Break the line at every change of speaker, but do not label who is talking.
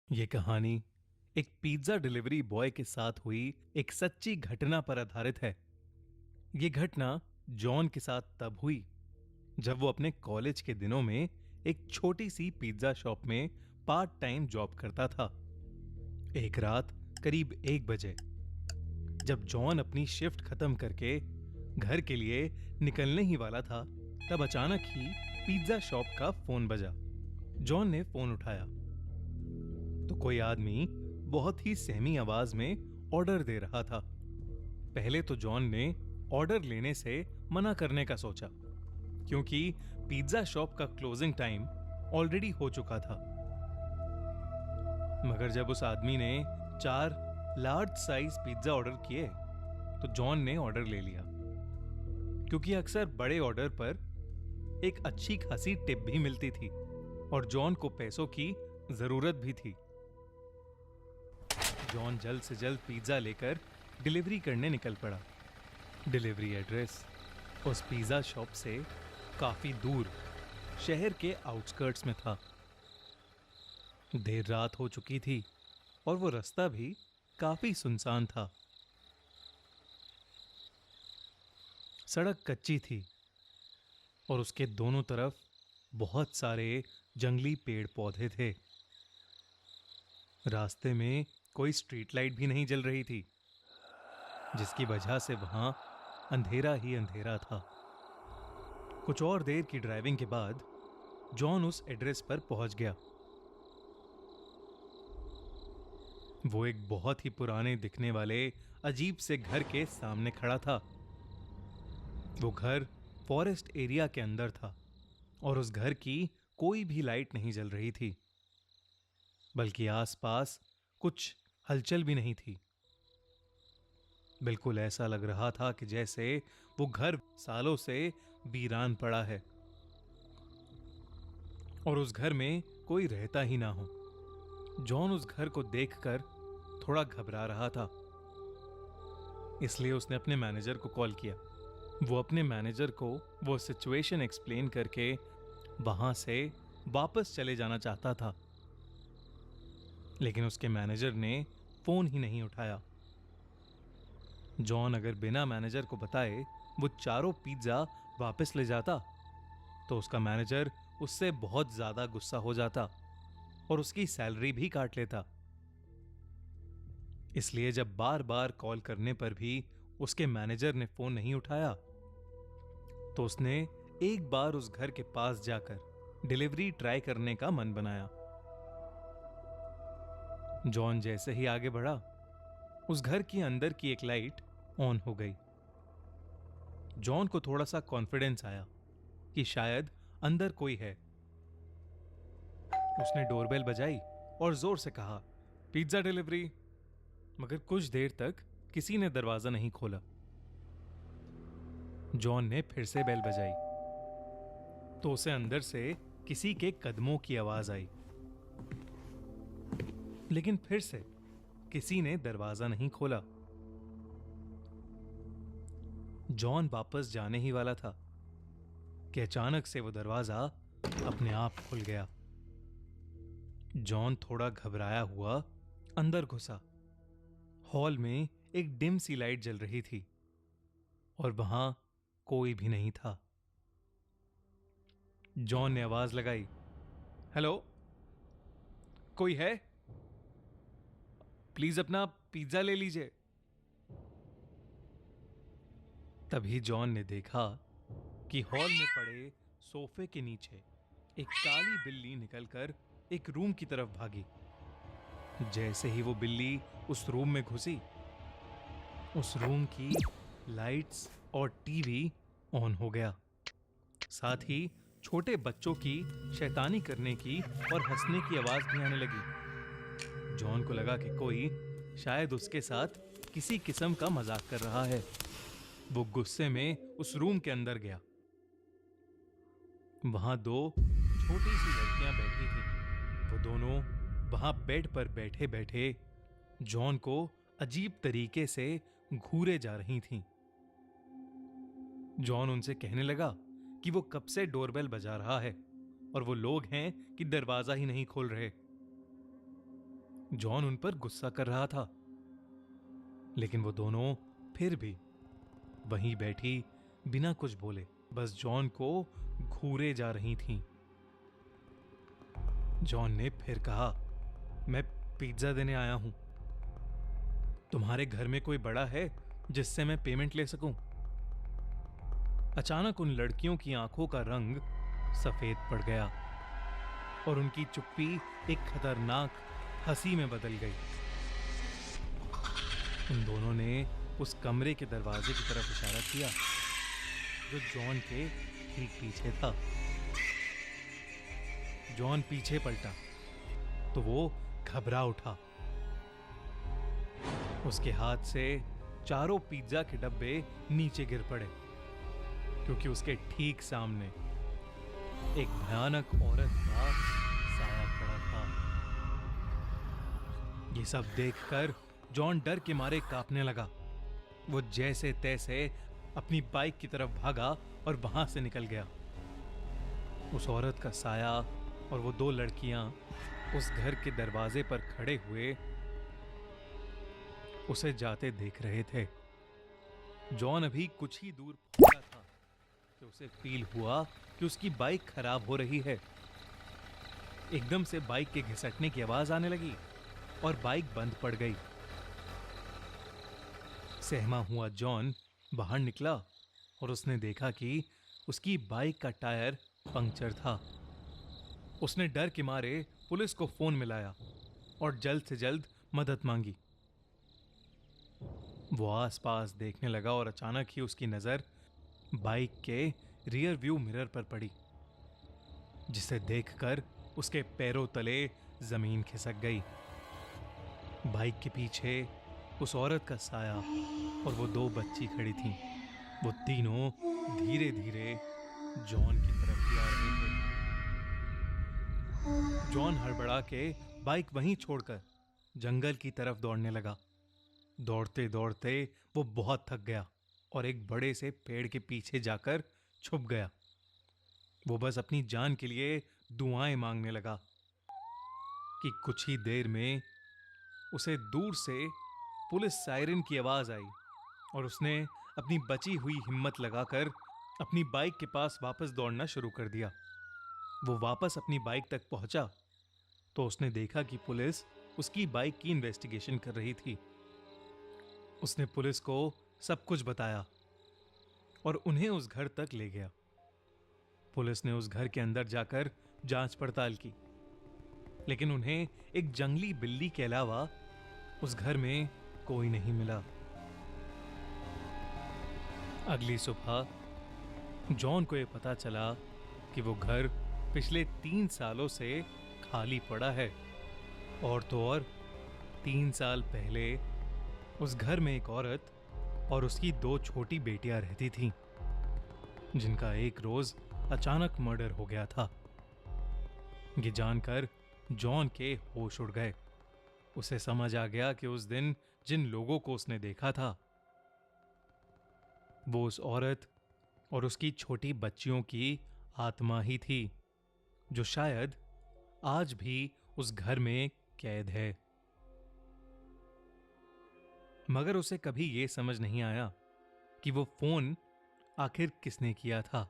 ये कहानी एक पिज्जा डिलीवरी बॉय के साथ हुई एक सच्ची घटना पर आधारित है। ये घटना जॉन के साथ तब हुई जब वो अपने कॉलेज के दिनों में एक छोटी सी पिज्जा शॉप में पार्ट टाइम जॉब करता था। एक रात करीब 1 बजे जब जॉन अपनी शिफ्ट खत्म करके घर के लिए निकलने ही वाला था, तब अचानक ही पिज्जा शॉप का फोन बजा। जॉन ने फोन उठाया तो कोई आदमी बहुत ही सहमी आवाज में ऑर्डर दे रहा था। पहले तो जॉन ने ऑर्डर लेने से मना करने का सोचा, क्योंकि पिज्जा शॉप का क्लोजिंग टाइम ऑलरेडी हो चुका था। मगर जब उस आदमी ने 4 लार्ज साइज पिज्जा ऑर्डर किए तो जॉन ने ऑर्डर ले लिया, क्योंकि अक्सर बड़े ऑर्डर पर एक अच्छी खासी टिप भी मिलती थी और जॉन को पैसों की जरूरत भी थी। जॉन जल्द से जल्द पिज्जा लेकर डिलीवरी करने निकल पड़ा। डिलीवरी एड्रेस उस पिज्जा शॉप से काफी दूर शहर के आउटस्कर्ट्स में था। देर रात हो चुकी थी और वो रास्ता भी काफी सुनसान था। सड़क कच्ची थी और उसके दोनों तरफ बहुत सारे जंगली पेड़ पौधे थे। रास्ते में कोई स्ट्रीट लाइट भी नहीं जल रही थी, जिसकी वजह से वहां अंधेरा ही अंधेरा था। कुछ और देर की ड्राइविंग के बाद जॉन उस एड्रेस पर पहुंच गया। वो एक बहुत ही पुराने दिखने वाले अजीब से घर के सामने खड़ा था। वो घर फॉरेस्ट एरिया के अंदर था और उस घर की कोई भी लाइट नहीं जल रही थी, बल्कि आसपास कुछ हलचल भी नहीं थी। बिल्कुल ऐसा लग रहा था कि जैसे वो घर सालों से वीरान पड़ा है और उस घर में कोई रहता ही ना हो। जॉन उस घर को देखकर थोड़ा घबरा रहा था, इसलिए उसने अपने मैनेजर को कॉल किया। वो अपने मैनेजर को वो सिचुएशन एक्सप्लेन करके वहां से वापस चले जाना चाहता था, लेकिन उसके मैनेजर ने फोन ही नहीं उठाया। जॉन अगर बिना मैनेजर को बताए वो चारों पिज्जा वापस ले जाता तो उसका मैनेजर उससे बहुत ज्यादा गुस्सा हो जाता और उसकी सैलरी भी काट लेता। इसलिए जब बार बार कॉल करने पर भी उसके मैनेजर ने फोन नहीं उठाया तो उसने एक बार उस घर के पास जाकर डिलीवरी ट्राई करने का मन बनाया। जॉन जैसे ही आगे बढ़ा, उस घर के अंदर की एक लाइट ऑन हो गई। जॉन को थोड़ा सा कॉन्फिडेंस आया कि शायद अंदर कोई है। उसने डोरबेल बजाई और जोर से कहा, पिज्जा डिलीवरी। मगर कुछ देर तक किसी ने दरवाजा नहीं खोला। जॉन ने फिर से बेल बजाई तो उसे अंदर से किसी के कदमों की आवाज आई, लेकिन फिर से किसी ने दरवाजा नहीं खोला। जॉन वापस जाने ही वाला था कि अचानक से वो दरवाजा अपने आप खुल गया। जॉन थोड़ा घबराया हुआ अंदर घुसा। हॉल में एक डिम सी लाइट जल रही थी और वहां कोई भी नहीं था। जॉन ने आवाज लगाई, हेलो, कोई है? प्लीज अपना पिज्जा ले लीजिए। तभी जॉन ने देखा कि हॉल में पड़े सोफे के नीचे एक काली बिल्ली निकलकर एक रूम की तरफ भागी। जैसे ही वो बिल्ली उस रूम में घुसी, उस रूम की लाइट्स और टीवी ऑन हो गया। साथ ही छोटे बच्चों की शैतानी करने की और हंसने की आवाज भी आने लगी। जॉन को लगा कि कोई शायद उसके साथ किसी किस्म का मजाक कर रहा है। वो गुस्से में उस रूम के अंदर गया। वहां 2 छोटी सी लड़कियां बैठी थीं। वो दोनों वहां बेड पर बैठे बैठे जॉन को अजीब तरीके से घूरे जा रही थीं। जॉन उनसे कहने लगा कि वो कब से डोरबेल बजा रहा है और वो लोग हैं कि दरवाजा ही नहीं खोल रहे। जॉन उन पर गुस्सा कर रहा था, लेकिन वो दोनों फिर भी वहीं बैठी बिना कुछ बोले बस जॉन को घूरे जा रही थीं। जॉन ने फिर कहा, मैं पिज्जा देने आया हूं। तुम्हारे घर में कोई बड़ा है जिससे मैं पेमेंट ले सकूं? अचानक उन लड़कियों की आंखों का रंग सफेद पड़ गया और उनकी चुप्पी एक खतरनाक हंसी में बदल गई। उन दोनों ने उस कमरे के दरवाजे की तरफ इशारा किया जो जॉन के ठीक पीछे था। जॉन पीछे पलटा तो वो घबरा उठा। उसके हाथ से चारों पिज्जा के डब्बे नीचे गिर पड़े क्योंकि उसके ठीक सामने एक भयानक औरत का साया खड़ा था। ये सब देखकर जॉन डर के मारे कांपने लगा। वो जैसे तैसे अपनी बाइक की तरफ भागा और वहां से निकल गया। उस औरत का साया और वो दो लड़कियां उस घर के दरवाजे पर खड़े हुए उसे जाते देख रहे थे। जॉन अभी कुछ ही दूर पहुंचा था कि उसे फील हुआ कि उसकी बाइक खराब हो रही है। एकदम से बाइक के घिसटने की आवाज आने लगी और बाइक बंद पड़ गई। सहमा हुआ जॉन बाहर निकला और उसने देखा कि उसकी बाइक का टायर पंक्चर था। उसने डर के मारे पुलिस को फोन मिलाया और जल्द से जल्द मदद मांगी। वो आसपास देखने लगा और अचानक ही उसकी नजर बाइक के रियर व्यू मिरर पर पड़ी, जिसे देखकर उसके पैरों तले जमीन खिसक गई। बाइक के पीछे उस औरत का साया और वो दो बच्ची खड़ी थीं। वो तीनों धीरे धीरे जॉन की तरफ ही आ रहे थे। जॉन हड़बड़ा के बाइक वहीं छोड़कर जंगल की तरफ दौड़ने लगा। दौड़ते दौड़ते वो बहुत थक गया और एक बड़े से पेड़ के पीछे जाकर छुप गया। वो बस अपनी जान के लिए दुआएं मांगने लगा कि कुछ ही देर में उसे दूर से पुलिस सायरन की आवाज आई और उसने अपनी बची हुई हिम्मत लगाकर अपनी बाइक के पास वापस दौड़ना शुरू कर दिया। वो वापस अपनी बाइक तक पहुंचा तो उसने देखा कि पुलिस उसकी बाइक की इन्वेस्टिगेशन कर रही थी। उसने पुलिस को सब कुछ बताया और उन्हें उस घर तक ले गया। पुलिस ने उस घर के अंदर जाकर जांच पड़ताल की, लेकिन उन्हें एक जंगली बिल्ली के अलावा उस घर में कोई नहीं मिला। अगली सुबह जॉन को यह पता चला कि वो घर पिछले 3 सालों से खाली पड़ा है। और तो और 3 साल पहले उस घर में एक औरत और उसकी 2 छोटी बेटियां रहती थीं, जिनका एक रोज अचानक मर्डर हो गया था। ये जानकर जॉन के होश उड़ गए। उसे समझ आ गया कि उस दिन जिन लोगों को उसने देखा था वो उस औरत और उसकी छोटी बच्चियों की आत्मा ही थी, जो शायद आज भी उस घर में कैद है। मगर उसे कभी यह समझ नहीं आया कि वो फोन आखिर किसने किया था।